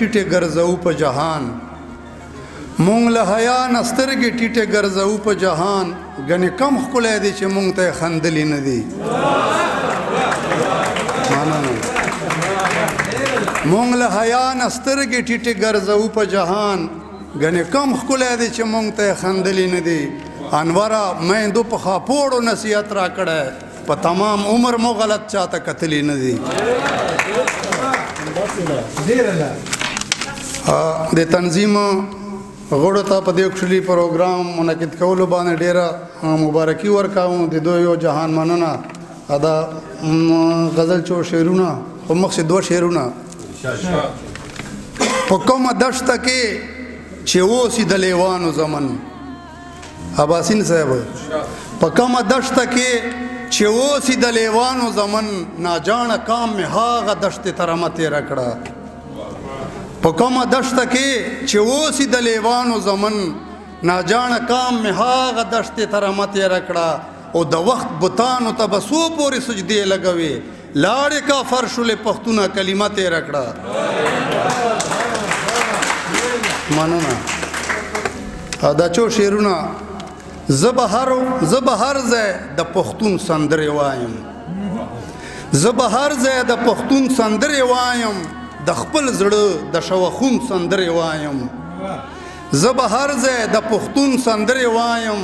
ټیټه ګرځو په جهان مونږ له حیا نسترګې ټیټه ګرځو په جهان غني کم خلای دي چې مونږ ته خندلې نه دي مونږ له حیا نسترګې ټیټه ګرځو په جهان غني کم خلای دي چې مونږ ته خندلې نه دي انوارا مې دو په خاپوړو نصیحت را کړه په تمام عمر مو غلط چاته کتلې نه دي د تنظیم غوړو ته په دې خپل پروګرام منعقد کولو باندې ډیره مبارکي ورکاوم د دوی یو جهان مننه ادا غزل چو شعرونه او مقصد دو شعرونه په کومه دشت کې چې اوسې د لیوانو زمن اباسین صاحب په کومه دشت کې چې اوسې د لیوانو زمن ناجانه کام مې هاغه دشت ترمه تیره کړه په کومه دشت کې چې اوسې د لیوانو زمن ناجانه کام مې هاغه دشت ترمه تیره کړه او د وخت بتانو ته به څو پورې سجدې لګوي لاړې کا فرشولې پښتونه کلمه تیره کړه مننه دا چو شعرونه زه به هر ځای د پښتون سندرې وایم زه به هر ځای د پښتون سندرې وایم د خپل زړه د شوخون سندرې وایم زه به هر ځای د پښتون سندرې وایم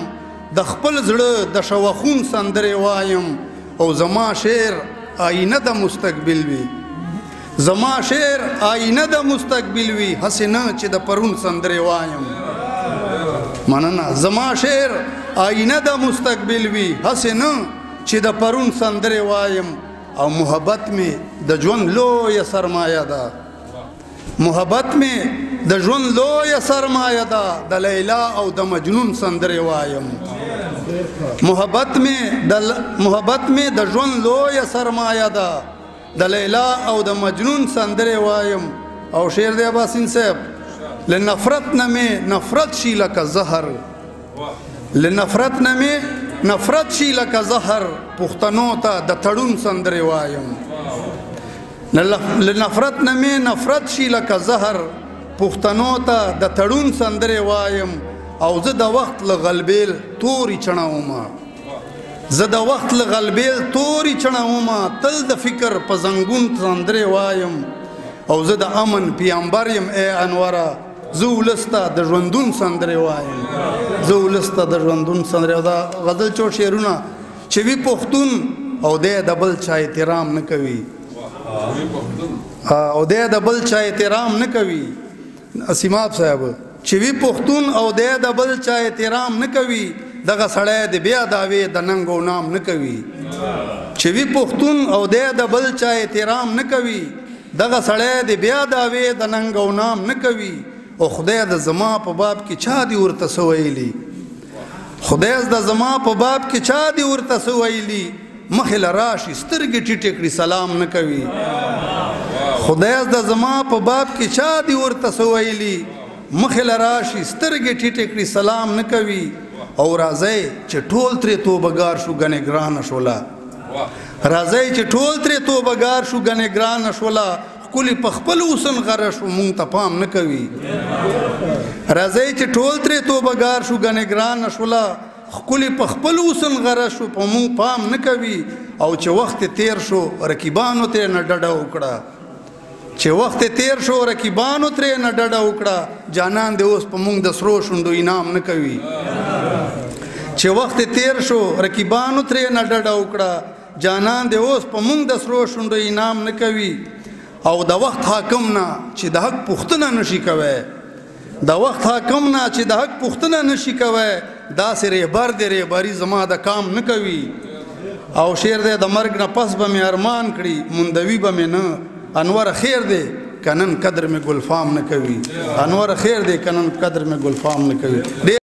د خپل زړه د شوخون سندرې وایم او زما شعر آینه د مستقبل وي زما شعر آینه د مستقبل وي هسې نه چې د پرون سندرې وایم مننه زما شعر آینه د مستقبل وي هسې نه چې د پرون سندرې وایم او محبت می د ژوند لویه سرمایه ده محبت می د ژوند لویه سرمایه ده د لیلا او د مجنون سندرې وایم محبت می د ژوند لویه سرمایه ده د لیلا او د مجنون سندرې وایم او شعر دی اباسین صاحب لنفرت نمی نفرت شي لکه زهر لنفرت نمی نفرت شي لکه زهر پښتنو ته د تړون سندرې وایم لنفرت نمی نفرت شي لکه زهر پښتنو ته د تړون سندرې وایم او زه د وخت له غلبیل توري چڼومه زه د وخت له غلبیل توري چڼومه تل د فکر په زنګون سندرې وایم او زه د امن پیغمبر یم ای انوره زه ولسته د ژوندون سندرې وایم زه ولسته د ژوندون سندرې دا غزل چو شعرونه چې وي پښتون او دی د بل چا احترام نه کوي او دی د بل چا احترام نه کوي سیماب صاحب چې وي پښتون او دی د بل چا احترام نه کوي دغه سړی د بیا دعوې د ننګ او نام نه کوي چې وي پښتون او دی د بل چا احترام نه کوي دغه سړی د بیا دعوې د ننګ او نام نه کوي او خدای د زما په باب کې چا دی ورته سویلی خدای د زما په باب کې چا دی ورته سویلی مخې له راشي سترګې ټیټې کړي سلام نه کوي خدای د زما په باب کې چا دی ورته سویلی مخې له راشي سترګې ټیټې کړي سلام نه کوي او راځي چې ټول ترې توبهګار شو ګنې ګرانه شوله راځي چې ټول ترې توبهګار شو ګنې ګرانه شوله کلی په خپل وسن غره شو مونږ ته پام نه کوي راځي چې ټول ترې توبهګار شو ګنې ګرانه شوله کلی په خپل وسن غره شو په مونږ پام نه کوي او چې وخت تیر شو رقیبانو ترې نه ډډه وکړه چې وخت تیر شو رقیبانو ترې نه ډډه وکړه جانان دې اوس په مونږ د سرو شونډو انعام نه کوي چې وخت تیر شو رقیبانو ترې نه ډډه وکړه جانان دې اوس په مونږ د سرو شونډو انعام نه کوي او د وخت حاکم نه چې د حق پوښتنه نشي کوي د وخت حاکم نه چې د حق پوښتنه نشي کوي داسې رهبر دی رهبري زما د کام نه کوي او شعر دی د مرګ نه پس به مې ارمان کړي مندوي به مې نه انور خیر دی کنن قدر مې ګلفام نه کوي انور خیر دی کنن قدر مې ګلفام نه کوي